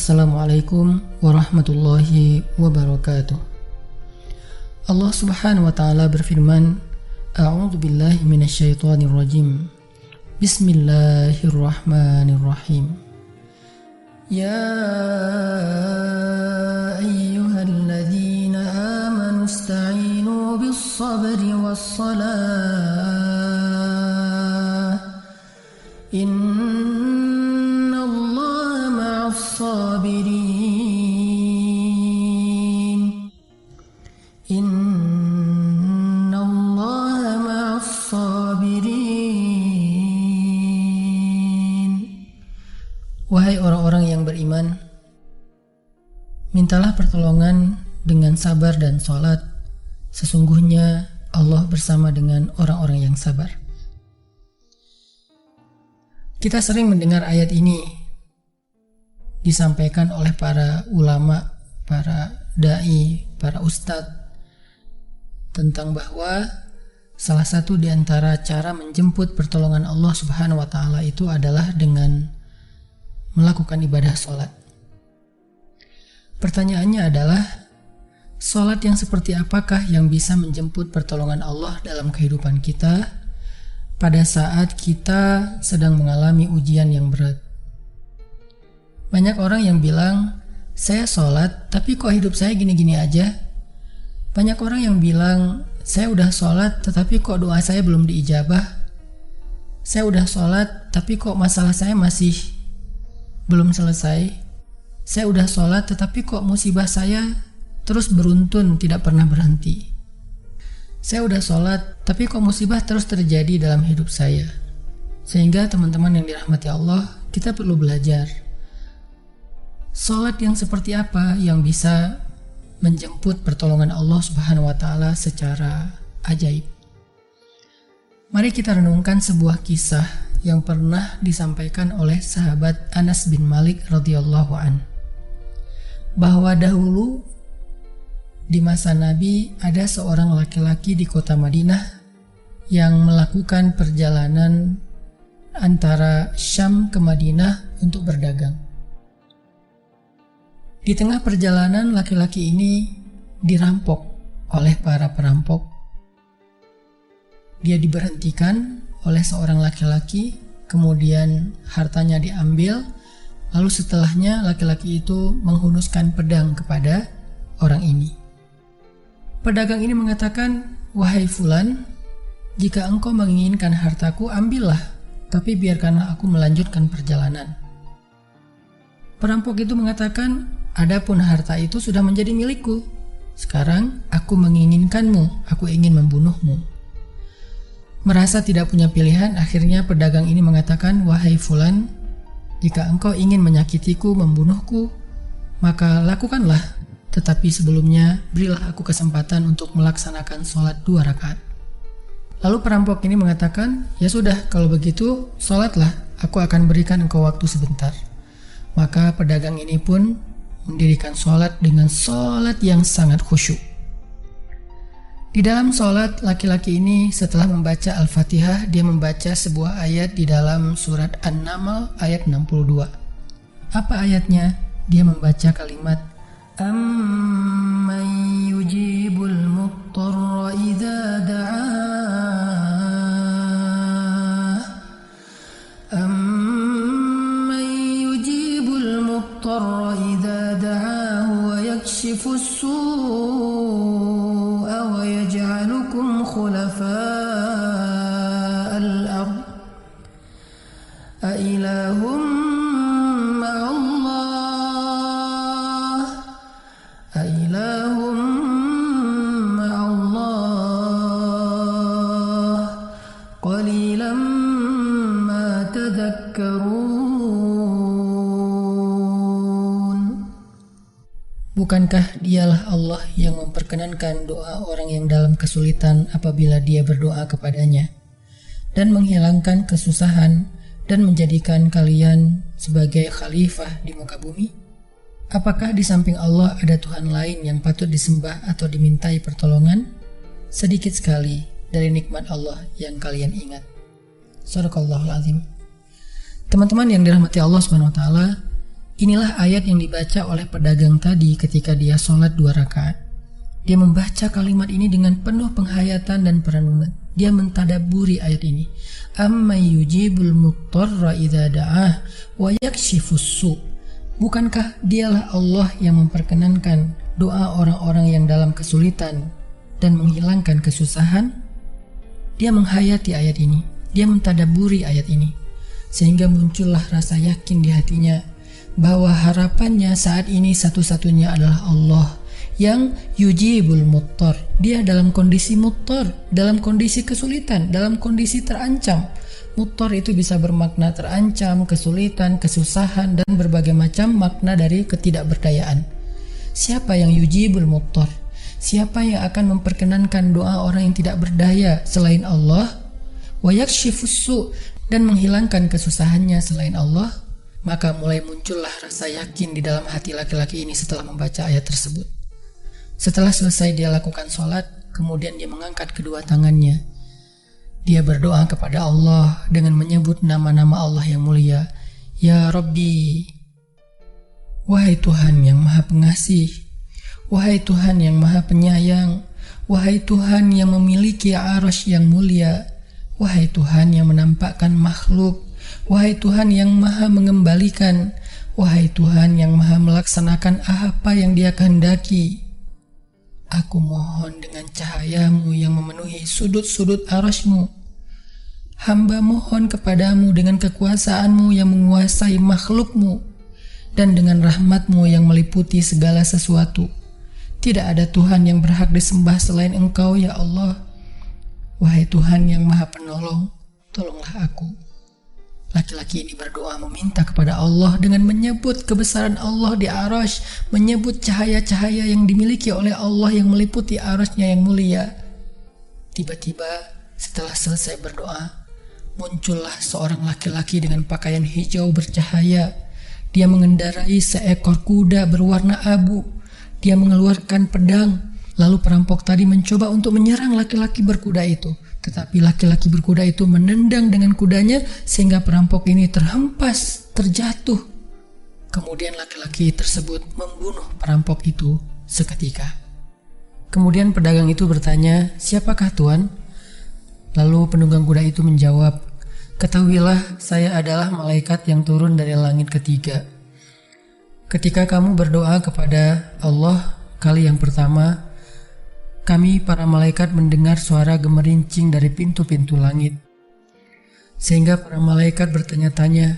Assalamualaikum warahmatullahi wabarakatuh. Allah subhanahu wa ta'ala berfirman, A'udzu billahi minasyaitonir rajim. Bismillahirrahmanirrahim. Ya ayyuhalladzina amanu ista'inu bis-sabri was-salah. Innallaha ma'as-sabirin. Innallaha ma'as-sabirin. Wahai orang-orang yang beriman, mintalah pertolongan dengan sabar dan sholat. Sesungguhnya Allah bersama dengan orang-orang yang sabar. Kita sering mendengar ayat ini disampaikan oleh para ulama, para da'i, para ustadz, tentang bahwa salah satu di antara cara menjemput pertolongan Allah subhanahu wa ta'ala itu adalah dengan melakukan ibadah sholat. Pertanyaannya adalah, sholat yang seperti apakah yang bisa menjemput pertolongan Allah dalam kehidupan kita pada saat kita sedang mengalami ujian yang berat? Banyak orang yang bilang, saya sholat tapi kok hidup saya gini-gini aja. Banyak orang yang bilang, saya udah sholat tetapi kok doa saya belum diijabah. Saya udah sholat tapi kok masalah saya masih belum selesai. Saya udah sholat tetapi kok musibah saya terus beruntun, tidak pernah berhenti. Saya udah sholat tapi kok musibah terus terjadi dalam hidup saya. Sehingga teman-teman yang dirahmati Allah, kita perlu belajar sholat yang seperti apa yang bisa menjemput pertolongan Allah subhanahu wa ta'ala secara ajaib. Mari kita renungkan sebuah kisah yang pernah disampaikan oleh sahabat Anas bin Malik radhiyallahu an, bahwa dahulu di masa Nabi ada seorang laki-laki di kota Madinah yang melakukan perjalanan antara Syam ke Madinah untuk berdagang. Di tengah perjalanan, laki-laki ini dirampok oleh para perampok. Dia diberhentikan oleh seorang laki-laki, kemudian hartanya diambil, lalu setelahnya laki-laki itu menghunuskan pedang kepada orang ini. Pedagang ini mengatakan, wahai fulan, jika engkau menginginkan hartaku, ambillah, tapi biarkanlah aku melanjutkan perjalanan. Perampok itu mengatakan, adapun harta itu sudah menjadi milikku. Sekarang aku menginginkanmu, aku ingin membunuhmu. Merasa tidak punya pilihan, akhirnya pedagang ini mengatakan, wahai fulan, jika engkau ingin menyakitiku, membunuhku, maka lakukanlah. Tetapi sebelumnya, berilah aku kesempatan untuk melaksanakan sholat 2 rakaat. Lalu perampok ini mengatakan, ya sudah, kalau begitu, sholatlah, aku akan berikan engkau waktu sebentar. Maka pedagang ini pun mendirikan sholat dengan sholat yang sangat khusyuk. Di dalam sholat, laki-laki ini setelah membaca Al-Fatihah, dia membaca sebuah ayat di dalam surat An-Naml ayat 62. Apa ayatnya? Dia membaca kalimat, Amman yujibul muttarra idza da'ah. Amman yujibul muttarra idza da'ahu wa yakshifus su'a wa yaj'alukum khulafa'al ard. A ilahum Bukankah dialah Allah yang memperkenankan doa orang yang dalam kesulitan apabila dia berdoa kepadanya, dan menghilangkan kesusahan dan menjadikan kalian sebagai khalifah di muka bumi? Apakah di samping Allah ada Tuhan lain yang patut disembah atau dimintai pertolongan? Sedikit sekali dari nikmat Allah yang kalian ingat. Shadaqallahul azim. Teman-teman yang dirahmati Allah Subhanahu wa taala, Inilah ayat yang dibaca oleh pedagang tadi ketika dia sholat 2 rakaat. Dia membaca kalimat ini dengan penuh penghayatan dan perenungan. Dia mentadabburi ayat ini. Amman yujibul muttarra idza da'ah wa yakshifus su'. Bukankah dialah Allah yang memperkenankan doa orang-orang yang dalam kesulitan dan menghilangkan kesusahan? Dia menghayati ayat ini. Dia mentadabburi ayat ini. Sehingga muncullah rasa yakin di hatinya bahwa harapannya saat ini satu-satunya adalah Allah yang yujibul muttar. Dia dalam kondisi muttar, dalam kondisi kesulitan, dalam kondisi terancam. Muttar itu bisa bermakna terancam, kesulitan, kesusahan, dan berbagai macam makna dari ketidakberdayaan. Siapa yang yujibul muttar? Siapa yang akan memperkenankan doa orang yang tidak berdaya selain Allah? Wa yakshifus su', dan menghilangkan kesusahannya selain Allah? Maka mulai muncullah rasa yakin di dalam hati laki-laki ini setelah membaca ayat tersebut. Setelah selesai dia lakukan sholat, kemudian dia mengangkat kedua tangannya. Dia berdoa kepada Allah dengan menyebut nama-nama Allah yang mulia. Ya Rabbi, wahai Tuhan yang maha pengasih, wahai Tuhan yang maha penyayang, wahai Tuhan yang memiliki arasy yang mulia, wahai Tuhan yang menampakkan makhluk, wahai Tuhan yang maha mengembalikan, wahai Tuhan yang maha melaksanakan apa yang Dia kehendaki. Aku mohon dengan cahayamu yang memenuhi sudut-sudut arasy-Mu. Hamba mohon kepadamu dengan kekuasaanmu yang menguasai makhluk-Mu dan dengan rahmat-Mu yang meliputi segala sesuatu. Tidak ada Tuhan yang berhak disembah selain Engkau, ya Allah. Wahai Tuhan yang maha penolong, tolonglah aku. Laki-laki ini berdoa meminta kepada Allah dengan menyebut kebesaran Allah di arasy, menyebut cahaya-cahaya yang dimiliki oleh Allah yang meliputi arasy-Nya yang mulia. Tiba-tiba setelah selesai berdoa, muncullah seorang laki-laki dengan pakaian hijau bercahaya. Dia mengendarai seekor kuda berwarna abu. Dia mengeluarkan pedang. Lalu perampok tadi mencoba untuk menyerang laki-laki berkuda itu. Tetapi laki-laki berkuda itu menendang dengan kudanya sehingga perampok ini terhempas, terjatuh. Kemudian laki-laki tersebut membunuh perampok itu seketika. Kemudian pedagang itu bertanya, "Siapakah Tuan?" Lalu penunggang kuda itu menjawab, "Ketahuilah, saya adalah malaikat yang turun dari langit ketiga. Ketika kamu berdoa kepada Allah kali yang pertama, kami para malaikat mendengar suara gemerincing dari pintu-pintu langit. Sehingga para malaikat bertanya-tanya,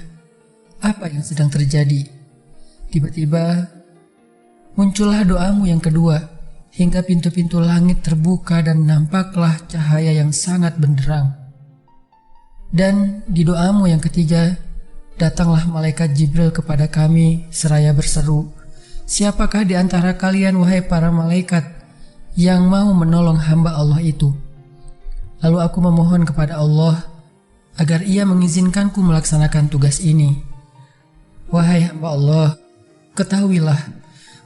apa yang sedang terjadi? Tiba-tiba muncullah doamu yang kedua, hingga pintu-pintu langit terbuka dan nampaklah cahaya yang sangat benderang. Dan di doamu yang ketiga, datanglah malaikat Jibril kepada kami seraya berseru, siapakah di antara kalian wahai para malaikat yang mau menolong hamba Allah itu? Lalu aku memohon kepada Allah agar Ia mengizinkanku melaksanakan tugas ini. Wahai hamba Allah, ketahuilah,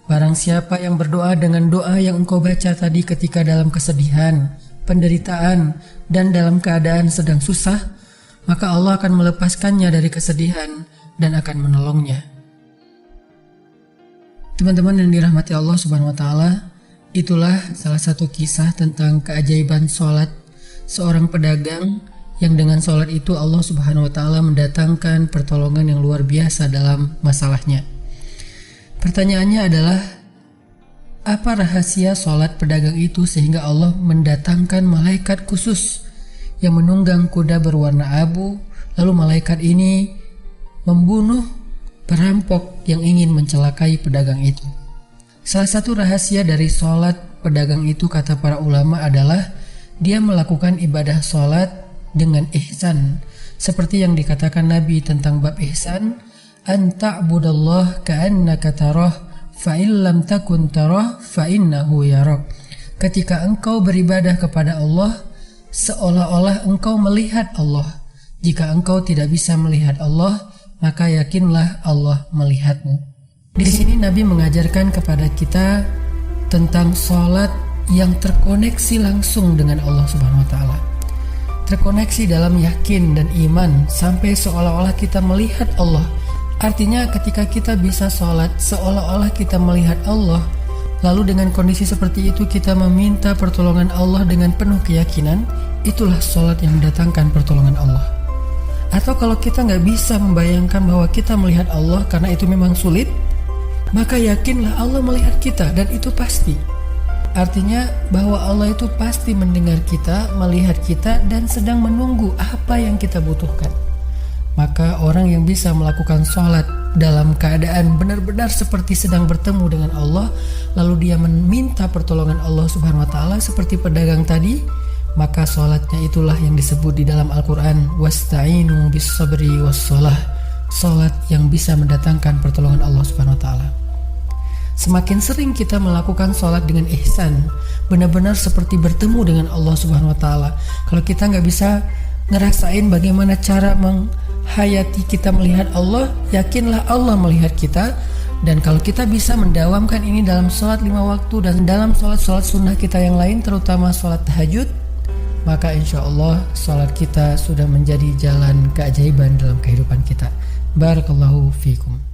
barang siapa yang berdoa dengan doa yang engkau baca tadi ketika dalam kesedihan, penderitaan, dan dalam keadaan sedang susah, maka Allah akan melepaskannya dari kesedihan dan akan menolongnya." Teman-teman yang dirahmati Allah Subhanahu wa Ta'ala, itulah salah satu kisah tentang keajaiban sholat seorang pedagang yang dengan sholat itu Allah Subhanahu wa Ta'ala mendatangkan pertolongan yang luar biasa dalam masalahnya. Pertanyaannya adalah, apa rahasia sholat pedagang itu sehingga Allah mendatangkan malaikat khusus yang menunggang kuda berwarna abu, lalu malaikat ini membunuh perampok yang ingin mencelakai pedagang itu? Salah satu rahasia dari sholat pedagang itu, kata para ulama, adalah dia melakukan ibadah sholat dengan ihsan. Seperti yang dikatakan Nabi tentang bab ihsan, an ta'budallah ka'annaka tarah fa illam takun tarah fa innahu yarak. Ketika engkau beribadah kepada Allah, seolah-olah engkau melihat Allah. Jika engkau tidak bisa melihat Allah, maka yakinlah Allah melihatmu. Di sini Nabi mengajarkan kepada kita tentang sholat yang terkoneksi langsung dengan Allah Subhanahu wa Ta'ala. Terkoneksi dalam yakin dan iman sampai seolah-olah kita melihat Allah. Artinya ketika kita bisa sholat seolah-olah kita melihat Allah, lalu dengan kondisi seperti itu kita meminta pertolongan Allah dengan penuh keyakinan, itulah sholat yang mendatangkan pertolongan Allah. Atau kalau kita nggak bisa membayangkan bahwa kita melihat Allah karena itu memang sulit, maka yakinlah Allah melihat kita dan itu pasti. Artinya bahwa Allah itu pasti mendengar kita, melihat kita, dan sedang menunggu apa yang kita butuhkan. Maka orang yang bisa melakukan sholat dalam keadaan benar-benar seperti sedang bertemu dengan Allah, lalu dia meminta pertolongan Allah Subhanahu wa Ta'ala seperti pedagang tadi, maka sholatnya itulah yang disebut di dalam Al-Quran wasta'inu bis sabri was sholah, sholat yang bisa mendatangkan pertolongan Allah Subhanahu wa Ta'ala. Semakin sering kita melakukan sholat dengan ihsan, benar-benar seperti bertemu dengan Allah Subhanahu wa Ta'ala. Kalau kita nggak bisa ngerasain bagaimana cara menghayati kita melihat Allah, yakinlah Allah melihat kita. Dan kalau kita bisa mendawamkan ini dalam sholat 5 waktu dan dalam sholat-sholat sunnah kita yang lain, terutama sholat tahajud, maka insya Allah sholat kita sudah menjadi jalan keajaiban dalam kehidupan kita. Barakallahu fiikum.